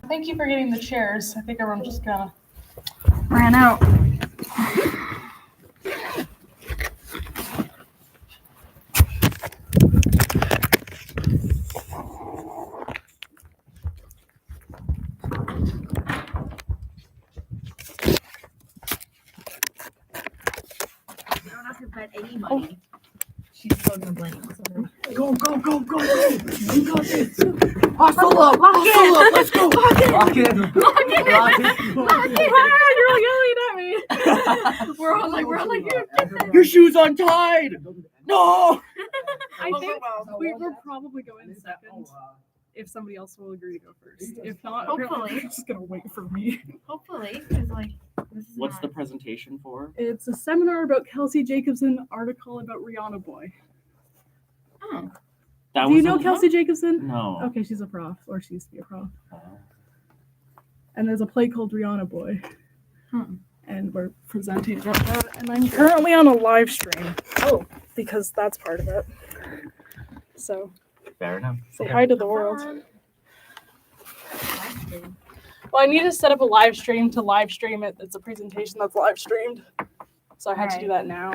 Thank you for getting the chairs. I think everyone just kind of ran out. I don't have to bet any money. She's still gonna blame us. Go! You got this! Hustle up! Let's go! Lock in! You're yelling at me. We're all like, Your shoe's untied! No! I think we're probably going second. If somebody else will agree to go first. If not, Hopefully. they're just gonna wait for me. hopefully, because like, this is What's not... the presentation for? It's a seminar about Kelsey Jacobson, article about Rihanna Boy. Oh. That Do you was know a- Kelsey Jacobson? No. Okay, she's a prof, or she used to be a prof. And there's a play called Rihanna Boy. And we're presenting about that. And I'm currently on a live stream. Oh, because that's part of it. So Fair enough. say hi to the world. Well, I need to set up a live stream to live stream it. It's a presentation that's live streamed. So I had to do that now.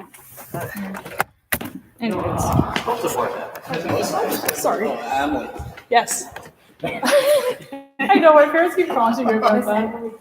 But anyways. Sorry. Yes. I know, my parents keep taunting me about that.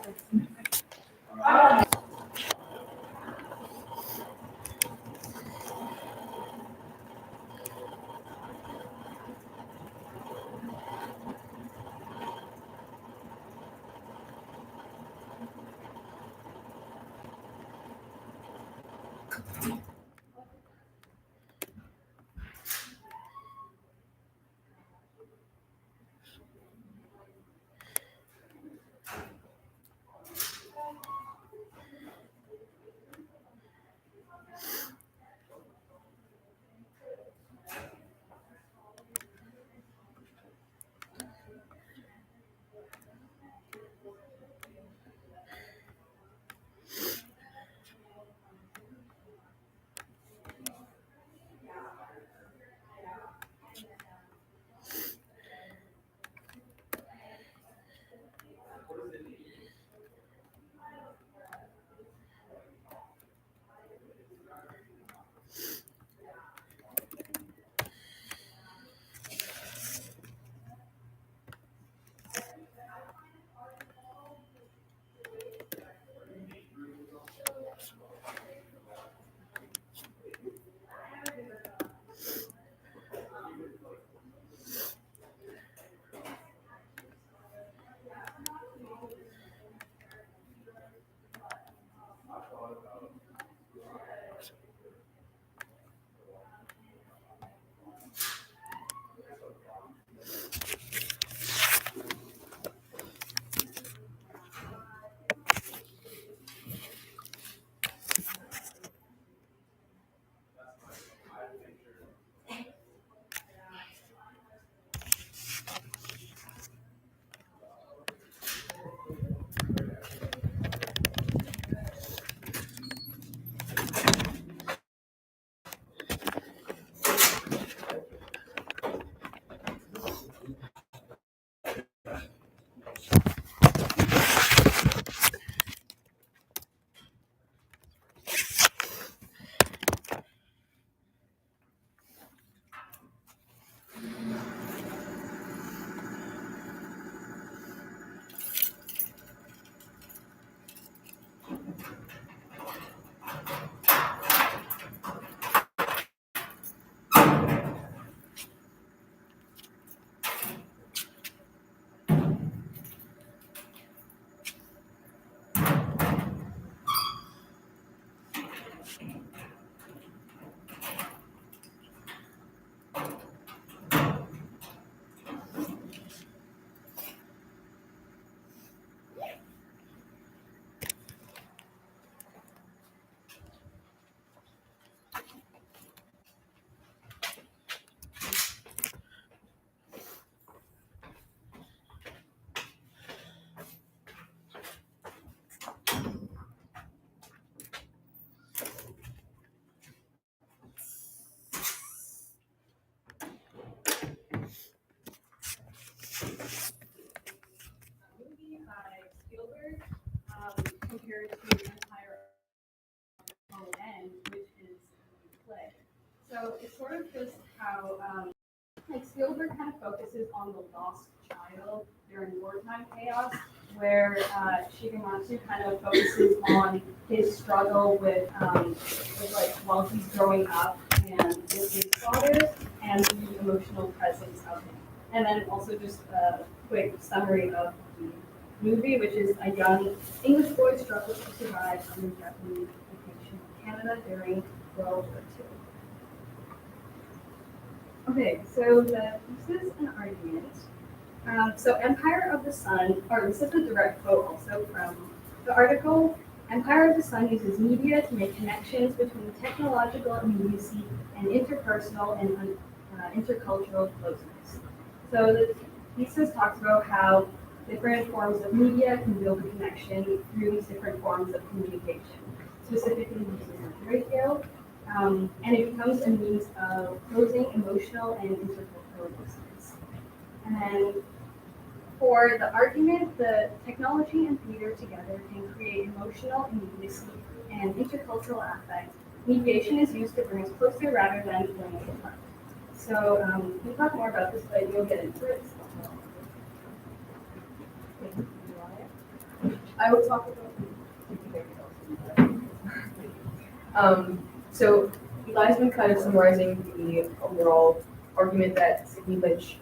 to Empire of the End, which is a play. So it's sort of just how like Spielberg kind of focuses on the lost child during wartime chaos, where Shigematsu kind of focuses on his struggle with like while he's growing up and with his father and the emotional presence of him. And then also just a quick summary of the movie, which is a young English boy struggles to survive under Japanese occupation of Canada during World War II. Okay, so this is an argument. So Empire of the Sun, or this is a direct quote also from the article. Empire of the Sun uses media to make connections between technological immediacy and interpersonal and intercultural closeness. So the thesis talks about how different forms of media can build a connection through these different forms of communication, specifically using radio. And it becomes a means of closing emotional and intercultural distance. And then for the argument, the technology and theater together can create emotional immediacy and intercultural affect. Mediation is used to bring us closer rather than pulling us apart. So we'll talk more about this, but you'll get into it. I will talk about. So Eli's been kind of summarizing the overall argument that Sidney Lynch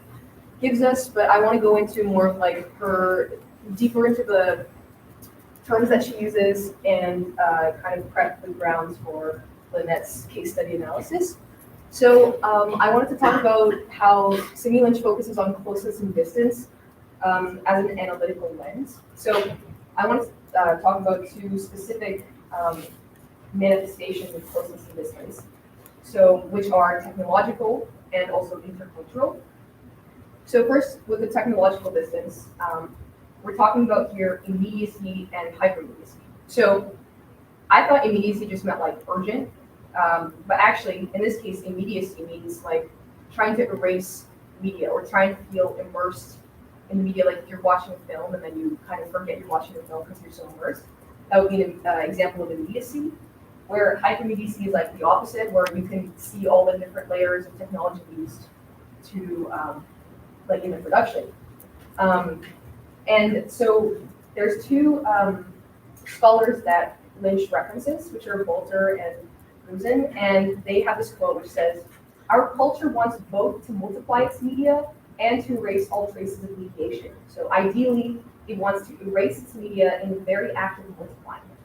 gives us, but I want to go into more of like her deeper into the terms that she uses and kind of prep the grounds for Lynette's case study analysis. So I wanted to talk about how Sidney Lynch focuses on closeness and distance as an analytical lens. So I want to talk about two specific manifestations of closeness and distance, so which are technological and also intercultural. So first, with the technological distance, we're talking about here immediacy and hyperimmediacy. So I thought immediacy just meant like urgent, but actually in this case, immediacy means like trying to erase media or trying to feel immersed in the media, like if you're watching a film and then you kind of forget you're watching the film because you're so immersed. That would be an example of immediacy. Where hyperimmediacy is like the opposite, where you can see all the different layers of technology used to, like in the production. And so there's two scholars that Lynch references, which are Bolter and Rusin, and they have this quote which says, "Our culture wants both to multiply its media and to erase all traces of mediation. So ideally, it wants to erase its media in the very act of multiplying it."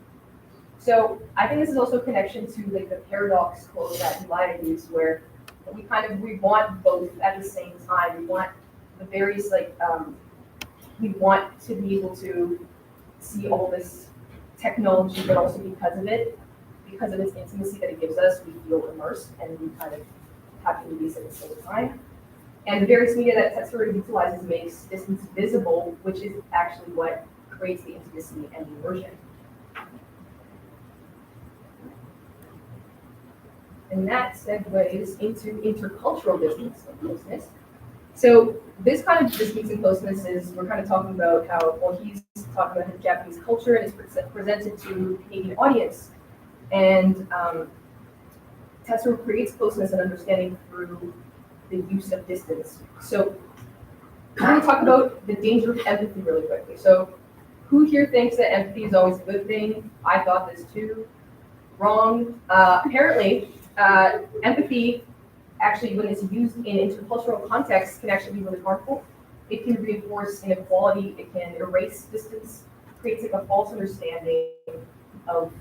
So I think this is also a connection to like the paradox quote that Eli used, where we want both at the same time. We want the various we want to be able to see all this technology, but also because of its intimacy that it gives us, we feel immersed and we kind of have to release at the same time. And the various media that Tetsuya utilizes makes distance visible, which is actually what creates the intimacy and the immersion. And that segues into intercultural distance and closeness. So this kind of distance and closeness is, we're kind of talking about how, well, he's talking about his Japanese culture and it's presented to a Canadian audience. And Tetsuya creates closeness and understanding through the use of distance. So I'm going to talk about the danger of empathy really quickly. So who here thinks that empathy is always a good thing? I thought this too. Wrong. Apparently, empathy, actually, when it's used in intercultural contexts, can actually be really harmful. It can reinforce inequality. It can erase distance, creates like a false understanding of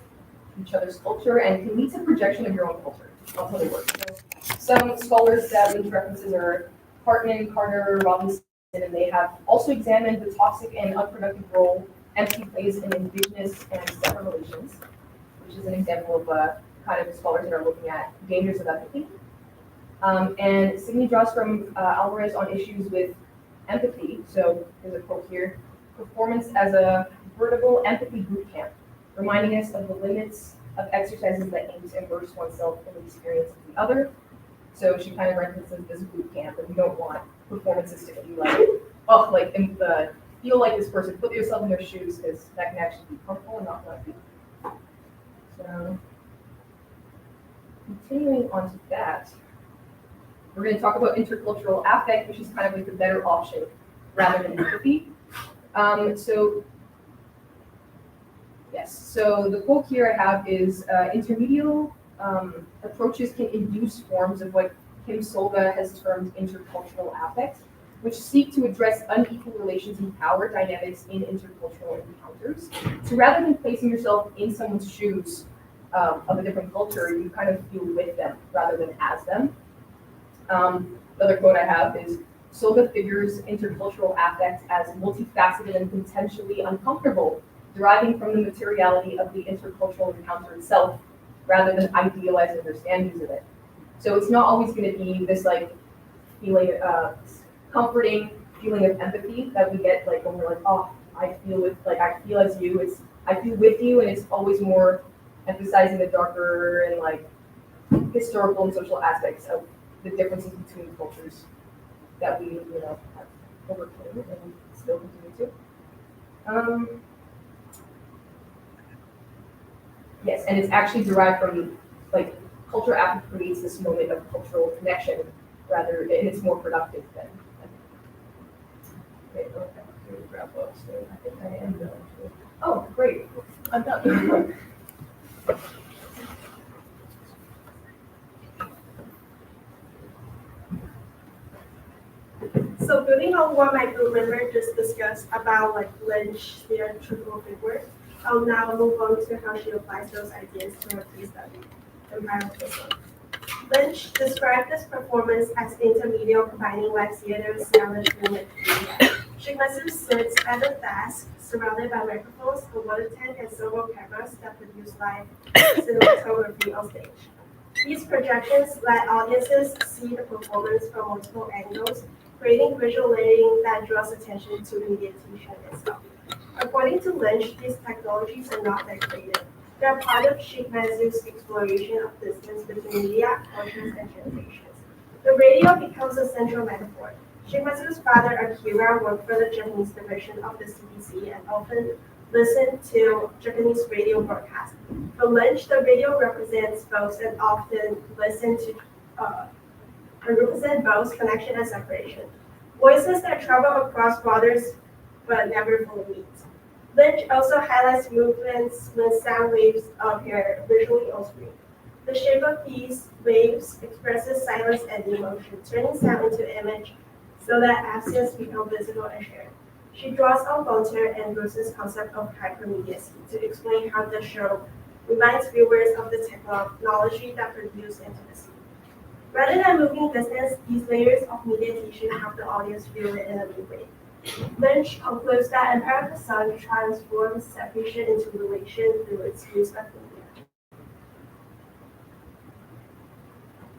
each other's culture, and can lead to projection of your own culture. I'll tell you what. So some scholars that Lynch references are Hartman, Carter, Robinson, and they have also examined the toxic and unproductive role empathy plays in indigenous and separate relations, which is an example of kind of scholars that are looking at dangers of empathy. And Sidney draws from Alvarez on issues with empathy. So there's a quote here: "Performance as a veritable empathy boot camp, reminding us of the limits of exercises that aim to immerse oneself in the experience of the other." So she kind of references this boot camp, and we don't want performances to be like, oh, like in the feel like this person, put yourself in their shoes, because that can actually be helpful and not productive. So, continuing on to that, we're going to talk about intercultural affect, which is kind of like the better option rather than empathy. So the quote here I have is intermedial approaches can induce forms of what Kim Solga has termed intercultural affect, which seek to address unequal relations and power dynamics in intercultural encounters. So rather than placing yourself in someone's shoes of a different culture, you kind of feel with them rather than as them. The other quote I have is, Solga figures intercultural affect as multifaceted and potentially uncomfortable, deriving from the materiality of the intercultural encounter itself, rather than idealized understandings of it. So it's not always going to be this like feeling, comforting feeling of empathy that we get like when we're like, oh, I feel as you. I feel with you, and it's always more emphasizing the darker and like historical and social aspects of the differences between cultures that we, have overcame and still continue to. Yes, and it's actually derived from like culture affect creates this moment of cultural connection rather, and it's more productive than. Wait, I have to grab books. So I think I am going to. Oh, great! I'm done. So building on what my group member just discussed about like Lynch theatrical figure, I'll now move on to how she applies those ideas to her case study, Empire of the Sun. Lynch described this performance as intermediate combining live theater, sound, and media. Shikmatsu sits at a desk surrounded by microphones, a water tank, and several cameras that produce live cinematography on stage. These projections let audiences see the performance from multiple angles, creating visual layering that draws attention to the mediation itself. According to Lynch, these technologies are not that creative. They are part of Shikmatsu's exploration of distance between media, cultures, and generations. The radio becomes a central metaphor. Shikmatsu's father, Akira, worked for the Japanese division of the CBC and often listened to Japanese radio broadcasts. For Lynch, the radio represents both and often represent both connection and separation. Voices that travel across borders but never fully meet. Lynch also highlights movements when sound waves appear visually on screen. The shape of these waves expresses silence and emotion, turning sound into image so that absence becomes visible and shared. She draws on Voltaire and Bruce's concept of hypermediacy to explain how the show reminds viewers of the technology that produces intimacy. Rather than moving distance, these layers of mediation help the audience feel it in a new way. Lynch concludes that Empire of the Sun transforms separation into relation through its use of media.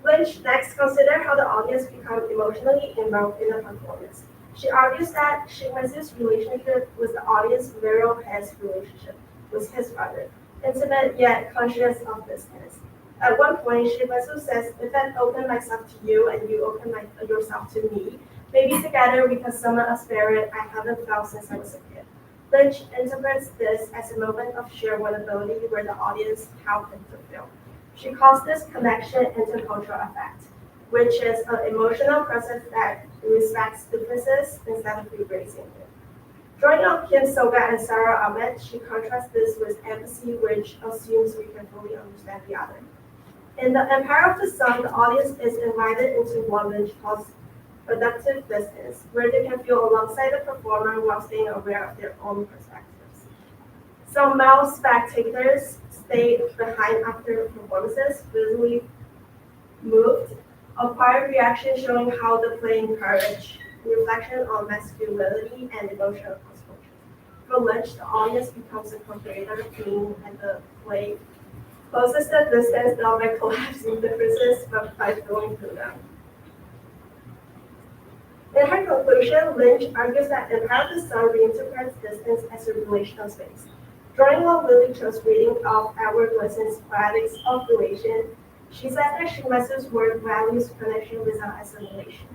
Lynch next considers how the audience becomes emotionally involved in the performance. She argues that Shikmatsu's relationship with the audience mirrors his relationship with his father, intimate yet conscious of distance. At one point, Shikmatsu says, if I open myself to you and you open yourself to me, maybe together we can summon a spirit I haven't felt since I was a kid. Lynch interprets this as a moment of shared vulnerability where the audience helped him to feel. She calls this connection intercultural affect, which is an emotional process that respects differences instead of erasing them. Drawing on Kim Solga and Sarah Ahmed, she contrasts this with empathy, which assumes we can fully understand the other. In The Empire of the Sun, the audience is invited into what Lynch calls productive distance, where they can feel alongside the performer while staying aware of their own perspectives. Some male spectators stay behind after performances, visibly moved, a quiet reaction showing how the play encouraged reflection on masculinity and emotional construction. For Lynch, the audience becomes a co-creator, being at the play closes the distance not by collapsing differences, but by going through them. In her conclusion, Lynch argues that Empire of the Sun reinterprets distance as a relational space. Drawing on Lily Cho's reading of Edward Wilson's Poetics of Relation, she says that Shikmatsu's work values connection without assimilation.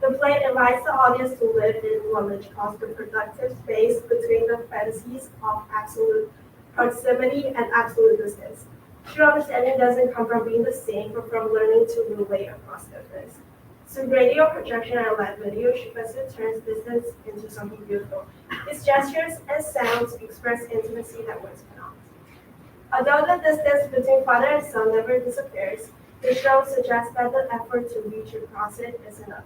The play invites the audience to live in what Lynch calls the productive space between the fantasies of absolute proximity and absolute distance. True understanding doesn't come from being the same, but from learning to relate across difference. Through radio, projection, and live video, Shiketsu turns distance into something beautiful. Its gestures and sounds express intimacy that words cannot. Although the distance between father and son never disappears, the show suggests that the effort to reach across it is enough,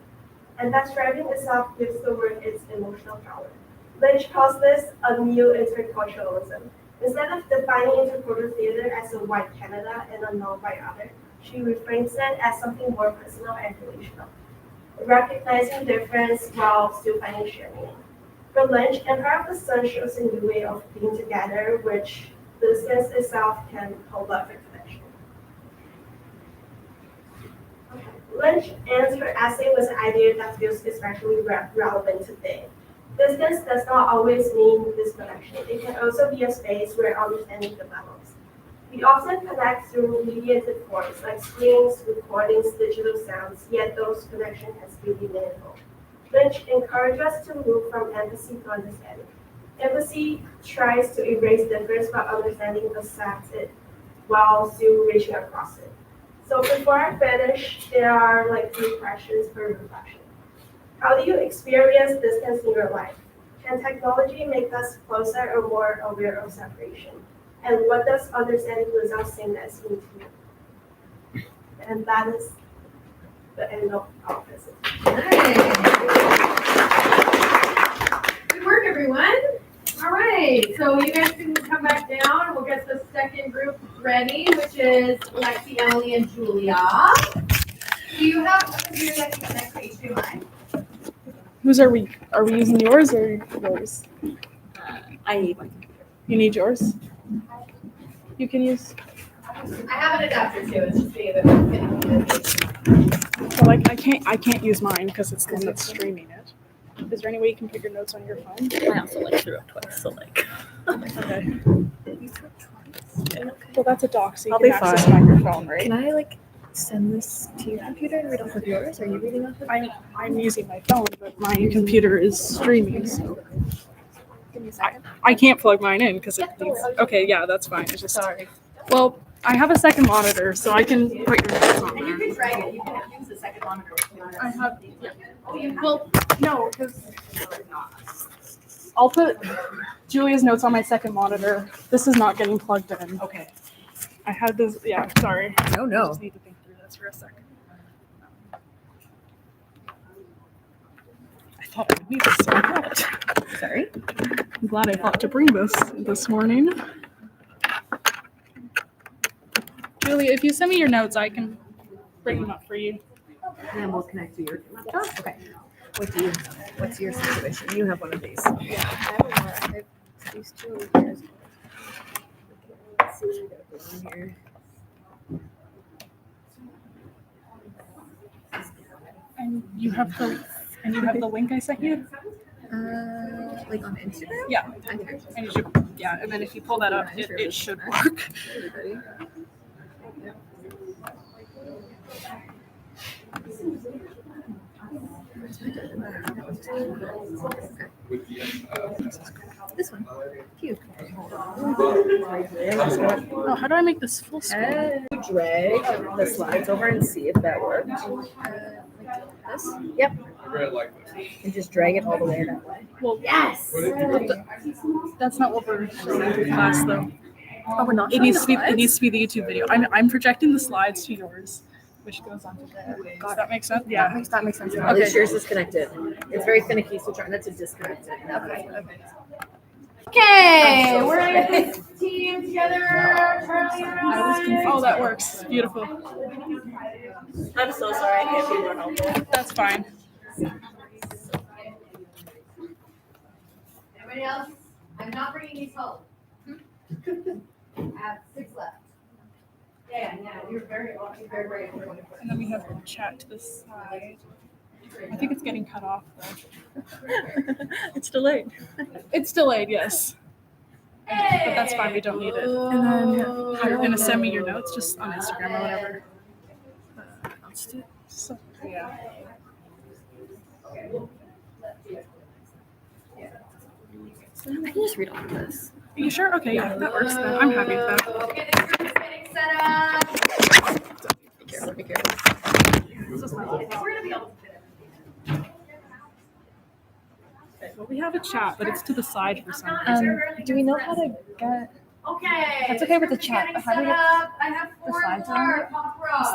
and that striving itself gives the word its emotional power. Lynch calls this a new interculturalism. Instead of defining intercultural theater as a white Canada and a non-white other, she reframes it as something more personal and relational, recognizing difference while still finding shared meaning. For Lynch, Empire of the Sun shows a new way of being together, which distance itself can hold up for connection. Lynch ends her essay with an idea that feels especially relevant today. Distance does not always mean disconnection. It can also be a space where understanding develops. We often connect through mediated forms like screens, recordings, digital sounds, yet those connections can still be meaningful. Lynch encourages us to move from empathy to understanding. Empathy tries to erase difference, but understanding accepts it while still reaching across it. So before I finish, there are like 3 questions for reflection. How do you experience distance in your life? Can technology make us closer or more aware of separation? And what does understanding without sameness mean to you? And that is the end of our presentation. Good work, everyone. All right, so you guys can come back down and we'll get the second group ready, which is Lexi, Emily, and Julia. Do you have a computer that can connect to HDMI? Whose are we? Are we using yours or yours? I need my computer. You need yours? You can use. I have an adapter too. It's just being a bit. Well, like I can't use mine because it's the one that's streaming it. Is there any way you can put your notes on your phone? I also like threw up twice, so like. Okay. You threw up twice? Okay. Well, that's a doc, so you I'll can be access fine. microphone, right? Can I like send this to your computer and read off of yours? Are you reading off of? I'm using my phone, but my computer is streaming. So Give me a second. I can't plug mine in because it Yeah, needs. don't worry. Okay, yeah, that's fine. It's just. Sorry. Well, I have a second monitor, so I can put your notes on And you there. can drag it. You can use the second monitor. I have. Yeah. Oh, you have. Well, no, because I'll put Julia's notes on my second monitor. This is not getting plugged in. Okay. I had this. Yeah, sorry. No, I no. just need to think through this for a second. I thought I would need this, so I brought it. Sorry. I'm glad I thought to bring this morning. Julia, if you send me your notes, I can bring them up for you. And then we'll connect to your laptop. Okay. What's your situation? You have one of these. Yeah, I have one more. I have these 2 over here as well. Let's see what we got going here. And you have the link I sent you? Like on Instagram? Yeah. Okay. And then if you pull that up, it should work. Everybody. This one. Cute. Oh, how do I make this full screen? Drag the slides over and see if that works. This? Yep. And just drag it all the way that way. Well, Yes. that's not what we're showing in class, though. Oh, we're not. It needs to be the YouTube video. I'm projecting the slides to yours, which goes onto there. Does that make sense? Yeah. That makes sense. Okay. At least yours is connected. It's very finicky, so try not to disconnect it. Okay. Okay, I'm so we're gonna sorry. get this team together. Charlie and I. Oh, that works. Beautiful. I'm so sorry. I can't be more helpful. That's fine. Anybody else? I'm not bringing these home. I have 6 left. Yeah, you're very brave. And then we have chat to the side. I think it's getting cut off, though. It's delayed. It's delayed, yes. But that's fine. We don't need it. And then you're going to send me your notes just on Instagram or whatever. So, yeah. Okay, well, let's do it. I can just read all of this. Are you sure? Okay, yeah, that works then. I'm happy with that. Okay, this room is getting set up. Be careful, be careful. This is my We're gonna be able to fit everything. Okay, well, we have a chat, but it's to the side for some Um, reason. do we know how to get? Okay. That's okay with the this chat, room but is how do getting we set get up. I have the four slides on more it? pop rocks.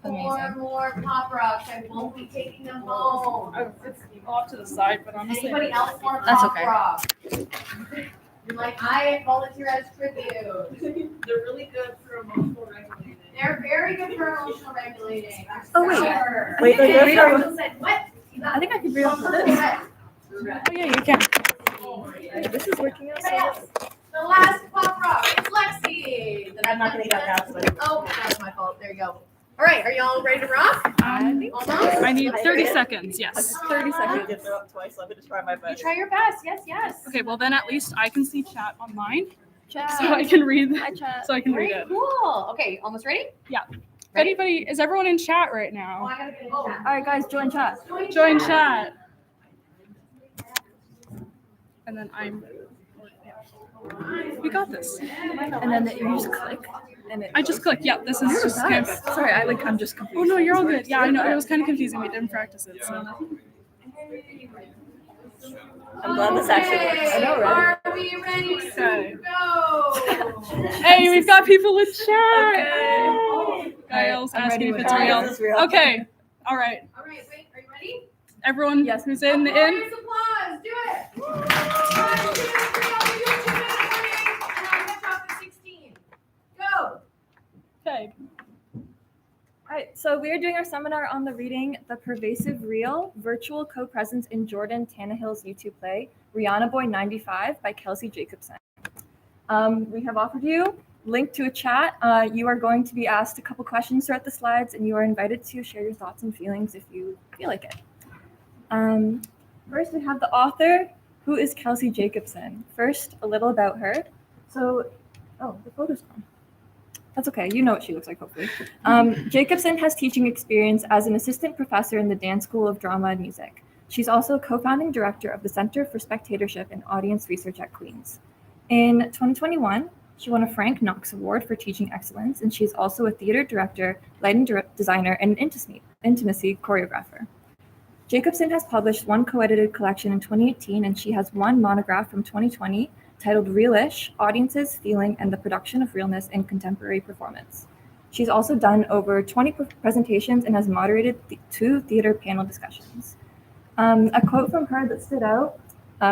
Four Amazing. more pop rocks. I won't be taking them home. It's off to the side, but honestly. Anybody else want a That's pop okay. rock? You're like, I volunteer as tribute. They're really good for emotional regulating. They're very good for emotional regulating. Oh, wait. Sure. Wait, Okay, they're good for- someone said, what? I think I could read off of this. Oh, yeah, you can. This is working out so Anybody well. else? The last pop rock. It's Lexi. I'm not gonna get that, but. Oh, that's my fault. There you go. All right, are y'all ready to rock? Almost? I need 30 seconds, yes. 30 seconds. Get through up twice, let me just try my You best. try your best. Yes, yes. Okay, well, then at least I can see chat on mine, Chat. so I can read Hi, chat. so I can read Very it. cool. Okay, almost ready? If anybody, is everyone in chat right Oh, now? I gotta get in All chat. right, guys, join chat. Join chat. And then we got this. And then you just click. And it I just clicked. Yeah, this is just kind of. Sorry, I'm just confused. Oh no, you're all good. Yeah, I know. It was kind of confusing. We didn't practice it, so. I'm glad this actually works. I know, right? Are we ready Okay. to go? Hey, we've got people in chat. Okay. Giles I'm asking ready if when it's it real. is real. Okay. All right. All right, wait, are you ready? Everyone Yes. who's in. Glorious applause, do it. 1, 2, 3, I'll give you 2 minutes warning, and I'll catch up at 16. Go. Okay. All right, so we are doing our seminar on the reading The Pervasive Real, Virtual Co-Presence in Jordan Tannehill's YouTube play, Rihanna Boy 95 by Kelsey Jacobson. We have offered you link to a chat. You are going to be asked a couple questions throughout the slides, and you are invited to share your thoughts and feelings if you feel like it. First, we have the author, who is Kelsey Jacobson. First, a little about her. So, oh, the photo's gone. That's okay. You know what she looks like, hopefully. Jacobson has teaching experience as an assistant professor in the Dance School of Drama and Music. She's also co-founding director of the Center for Spectatorship and Audience Research at Queen's. In 2021, she won a Frank Knox Award for teaching excellence, and she's also a theater director, lighting designer, and intimacy choreographer. Jacobson has published one co-edited collection in 2018, and she has one monograph from 2020 titled Realish, Audiences, Feeling, and the Production of Realness in Contemporary Performance. She's also done over 20 presentations and has moderated 2 theater panel discussions. A quote from her that stood out,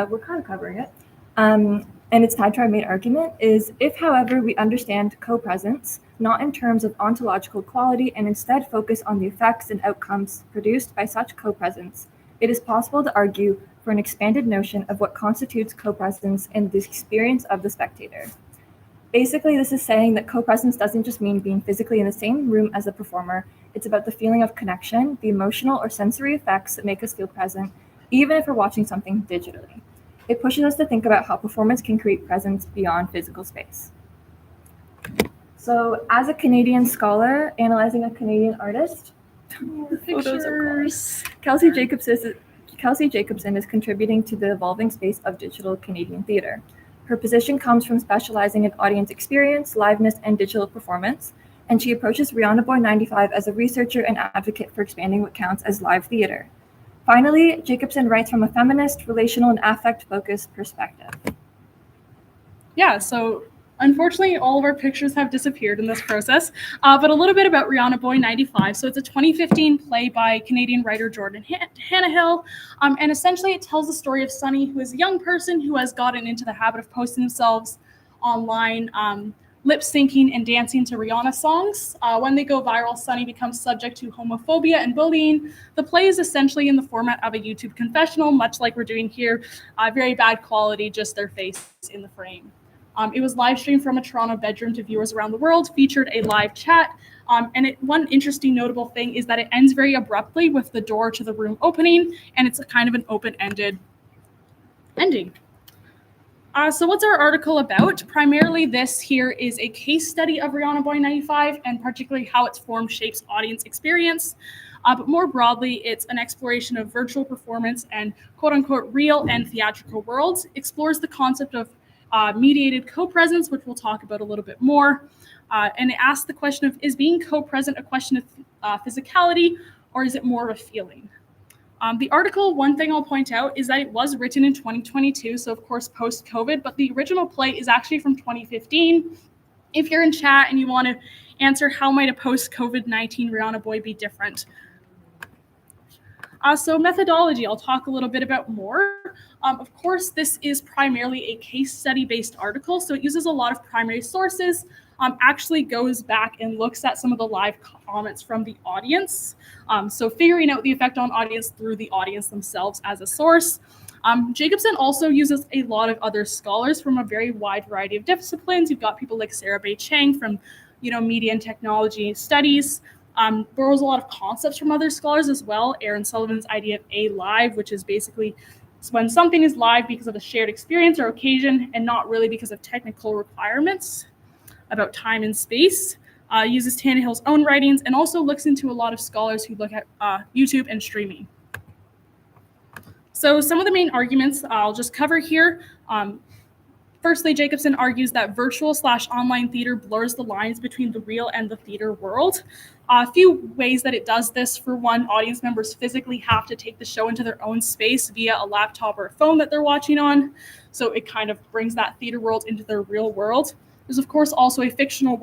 we're kind of covering it, and it's tied to our main argument, is if, however, we understand co-presence, not in terms of ontological quality, and instead focus on the effects and outcomes produced by such co-presence, it is possible to argue for an expanded notion of what constitutes co-presence in the experience of the spectator. Basically, this is saying that co-presence doesn't just mean being physically in the same room as the performer. It's about the feeling of connection, the emotional or sensory effects that make us feel present, even if we're watching something digitally. It pushes us to think about how performance can create presence beyond physical space. So, as a Canadian scholar analyzing a Canadian artist, photos are gone. Kelsey Jacobson is contributing to the evolving space of digital Canadian theatre. Her position comes from specializing in audience experience, liveness, and digital performance, and she approaches Rihanna Boy 95 as a researcher and advocate for expanding what counts as live theatre. Finally, Jacobson writes from a feminist, relational, and affect-focused perspective. Yeah, so unfortunately, all of our pictures have disappeared in this process, but a little bit about Rihanna Boy 95. So it's a 2015 play by Canadian writer Jordan Tannehill, and essentially it tells the story of Sunny, who is a young person who has gotten into the habit of posting themselves online, lip syncing and dancing to Rihanna songs. When they go viral, Sunny becomes subject to homophobia and bullying. The play is essentially in the format of a YouTube confessional, much like we're doing here. Very bad quality, just their face in the frame. It was live streamed from a Toronto bedroom to viewers around the world, featured a live chat. One interesting notable thing is that it ends very abruptly with the door to the room opening, and it's a kind of an open-ended ending. So what's our article about? Primarily, this here is a case study of Rihanna Boy 95, and particularly how its form shapes audience experience. But more broadly, it's an exploration of virtual performance and quote-unquote real and theatrical worlds, explores the concept of mediated co-presence, which we'll talk about a little bit more, and it asks the question of, is being co-present a question of physicality, or is it more of a feeling? The article, one thing I'll point out is that it was written in 2022, so of course post-COVID, but the original play is actually from 2015. If you're in chat and you want to answer how might a post-COVID-19 Rihanna boy be different? So methodology, I'll talk a little bit about more. Of course, this is primarily a case study-based article, so it uses a lot of primary sources, actually goes back and looks at some of the live comments from the audience. So figuring out the effect on audience through the audience themselves as a source. Jacobson also uses a lot of other scholars from a very wide variety of disciplines. You've got people like Sarah Bay Chang from, media and technology studies. Borrows a lot of concepts from other scholars as well. Aaron Sullivan's idea of a live, which is basically when something is live because of a shared experience or occasion and not really because of technical requirements about time and space. Uses Tannehill's own writings and also looks into a lot of scholars who look at YouTube and streaming. So some of the main arguments I'll just cover here. Firstly, Jacobson argues that virtual/online theater blurs the lines between the real and the theater world. A few ways that it does this: for one, audience members physically have to take the show into their own space via a laptop or a phone that they're watching on. So it kind of brings that theater world into their real world. There's, of course, also a fictional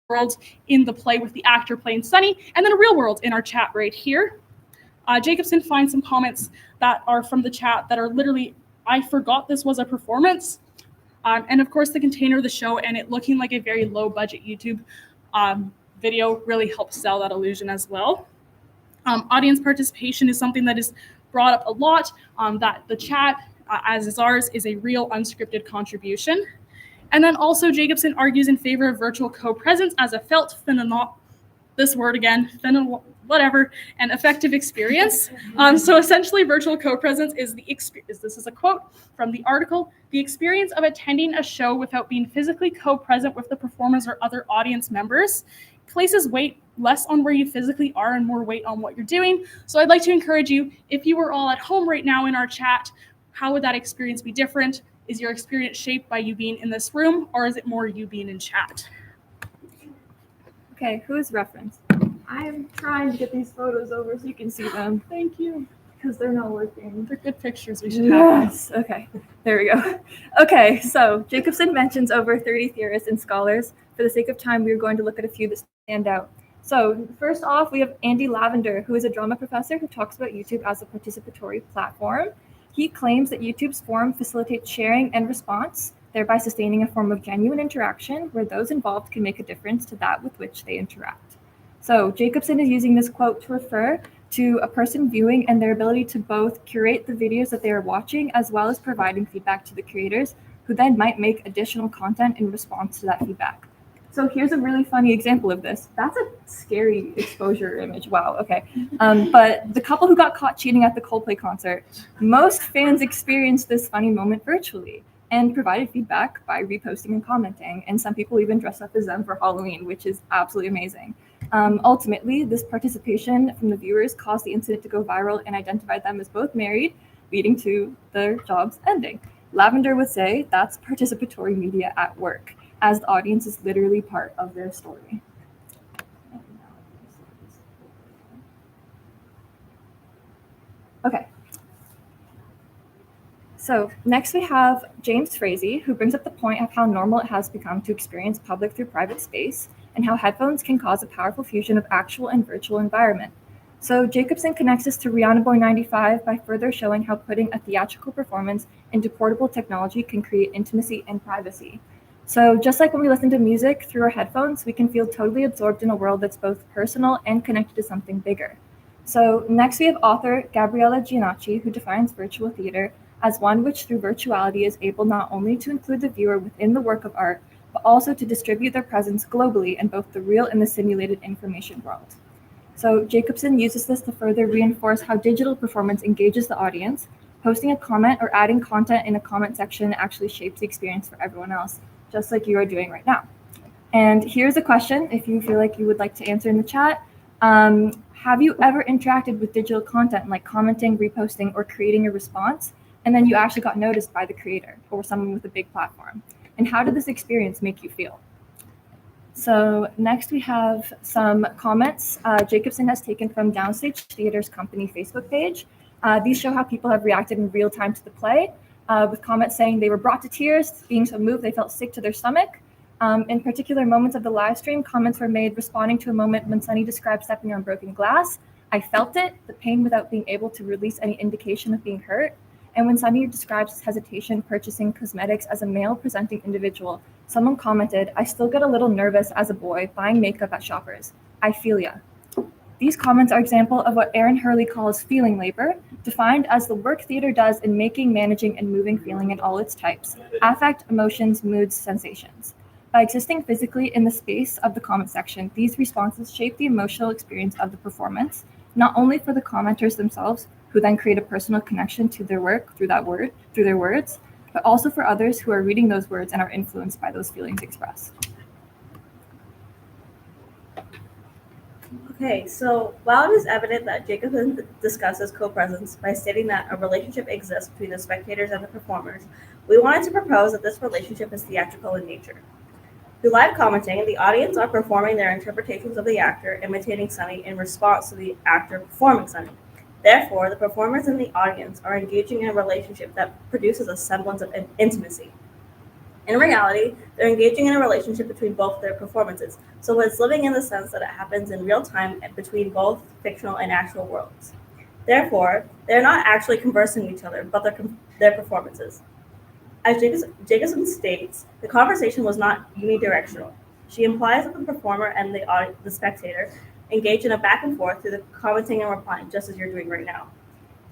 world in the play with the actor playing Sunny, and then a real world in our chat right here. Jacobson finds some comments that are from the chat that are literally, I forgot this was a performance. And of course, the container of the show and it looking like a very low budget YouTube video really helps sell that illusion as well. Audience participation is something that is brought up a lot, that the chat, as is ours, is a real unscripted contribution. And then also Jacobson argues in favor of virtual co-presence as a felt phenomenon, this word again, whatever, an effective experience. So essentially virtual co-presence is this is a quote from the article, the experience of attending a show without being physically co-present with the performers or other audience members places weight less on where you physically are and more weight on what you're doing. So I'd like to encourage you, if you were all at home right now in our chat, how would that experience be different? Is your experience shaped by you being in this room, or is it more you being in chat? Okay, who is referenced? I am trying to get these photos over so you can see them. Thank you. Because they're not working. They're good pictures. We should have. Yes. Okay. There we go. Okay. So Jacobson mentions over 30 theorists and scholars. For the sake of time, we are going to look at a few that stand out. So first off, we have Andy Lavender, who is a drama professor who talks about YouTube as a participatory platform. He claims that YouTube's forum facilitates sharing and response, thereby sustaining a form of genuine interaction where those involved can make a difference to that with which they interact. So Jacobson is using this quote to refer to a person viewing and their ability to both curate the videos that they are watching as well as providing feedback to the creators, who then might make additional content in response to that feedback. So here's a really funny example of this. That's a scary exposure image. Wow, okay. But the couple who got caught cheating at the Coldplay concert, most fans experienced this funny moment virtually and provided feedback by reposting and commenting. And some people even dressed up as them for Halloween, which is absolutely amazing. Ultimately, this participation from the viewers caused the incident to go viral and identified them as both married, leading to their jobs ending. Lavender would say that's participatory media at work, as the audience is literally part of their story. Okay. So next we have James Frazee, who brings up the point of how normal it has become to experience public through private space and how headphones can cause a powerful fusion of actual and virtual environment. So Jacobson connects this to Rihanna Boy 95 by further showing how putting a theatrical performance into portable technology can create intimacy and privacy. So just like when we listen to music through our headphones, we can feel totally absorbed in a world that's both personal and connected to something bigger. So next we have author Gabriella Giannacci, who defines virtual theater as one which through virtuality is able not only to include the viewer within the work of art, but also to distribute their presence globally in both the real and the simulated information world. So Jacobson uses this to further reinforce how digital performance engages the audience. Posting a comment or adding content in a comment section actually shapes the experience for everyone else, just like you are doing right now. And here's a question, if you feel like you would like to answer in the chat. Have you ever interacted with digital content like commenting, reposting, or creating a response, and then you actually got noticed by the creator or someone with a big platform? And how did this experience make you feel? So next we have some comments Jacobson has taken from Downstage Theater's company Facebook page. These show how people have reacted in real time to the play, with comments saying they were brought to tears, being so moved they felt sick to their stomach. In particular moments of the live stream, comments were made responding to a moment when Sunny described stepping on broken glass. I felt it, the pain without being able to release any indication of being hurt. And when Sunny describes his hesitation purchasing cosmetics as a male-presenting individual, someone commented, I still get a little nervous as a boy buying makeup at Shoppers. I feel ya. These comments are example of what Aaron Hurley calls feeling labor, defined as the work theater does in making, managing, and moving feeling in all its types, affect, emotions, moods, sensations. By existing physically in the space of the comment section, these responses shape the emotional experience of the performance, not only for the commenters themselves, who then create a personal connection to their work through their words, but also for others who are reading those words and are influenced by those feelings expressed. Okay, so while it is evident that Jacobson discusses co-presence by stating that a relationship exists between the spectators and the performers, we wanted to propose that this relationship is theatrical in nature. Through live commenting, the audience are performing their interpretations of the actor imitating Sunny in response to the actor performing Sunny. Therefore, the performers and the audience are engaging in a relationship that produces a semblance of intimacy. In reality, they're engaging in a relationship between both their performances, so it's living in the sense that it happens in real time between both fictional and actual worlds. Therefore, they're not actually conversing with each other, but their performances. As Jacobson states, the conversation was not unidirectional. She implies that the performer and the spectator engage in a back and forth through the commenting and replying, just as you're doing right now.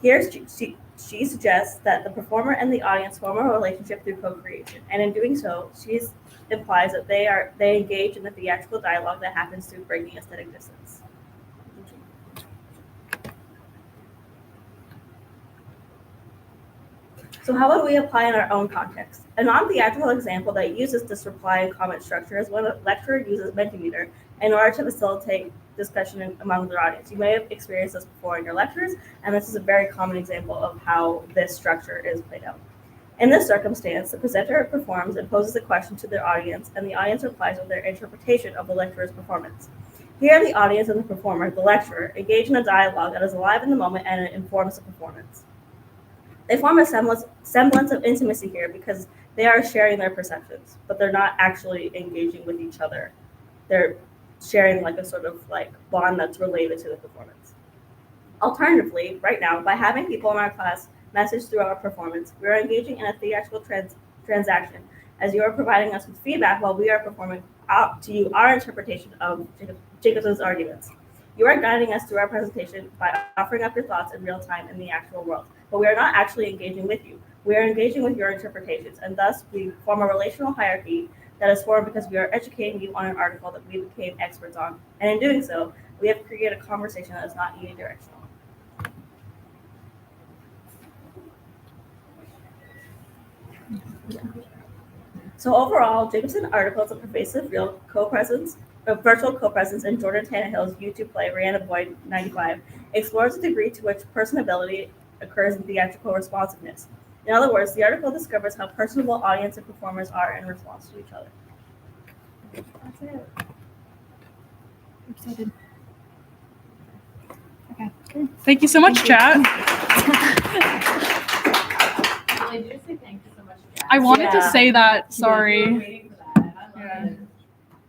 Here, she suggests that the performer and the audience form a relationship through co-creation, and in doing so, she implies that they engage in the theatrical dialogue that happens through breaking aesthetic distance. So how would we apply in our own context? A non-theatrical example that uses this reply and comment structure is when a lecturer uses Mentimeter in order to facilitate discussion among their audience. You may have experienced this before in your lectures, and this is a very common example of how this structure is played out. In this circumstance, the presenter performs and poses a question to their audience, and the audience replies with their interpretation of the lecturer's performance. Here, the audience and the performer, the lecturer, engage in a dialogue that is alive in the moment and it informs the performance. They form a semblance of intimacy here because they are sharing their perceptions, but they're not actually engaging with each other. They're sharing like a sort of like bond that's related to the performance. Alternatively, right now, by having people in our class message through our performance, we are engaging in a theatrical transaction as you are providing us with feedback while we are performing out to you our interpretation of Jacobson's arguments. You are guiding us through our presentation by offering up your thoughts in real time in the actual world, but we are not actually engaging with you. We are engaging with your interpretations, and thus we form a relational hierarchy that is formed because we are educating you on an article that we became experts on, and in doing so, we have created a conversation that is not unidirectional. So overall, Jacobson articles of pervasive real co-presence, virtual co-presence in Jordan Tannehill's YouTube play Rihanna Boyd 95 explores the degree to which personability occurs in theatrical responsiveness. In other words, the article discovers how personable audience and performers are in response to each other. That's it. I'm excited. Okay. Thank you so much, chat. I do say thank you so much, Jack. I wanted to say that. We were Sorry. waiting for that. I love it.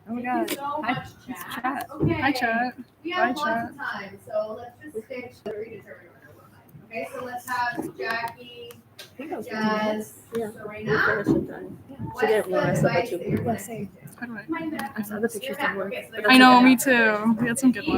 Oh my Thank you god. so Hi, much, it's Chat. chat. Okay. Hi, chat. We have Bye, lots chat. of time, so let's just stick to the redetermined order. Okay, so let's have Jackie, I think I was Jazz, Yeah. Serena. finished it then. What's She didn't the realize that advice you- that you're Yeah, gonna same. How do I- Mind that. I saw the pictures didn't work. Okay, so I know, me too. We had some good ones.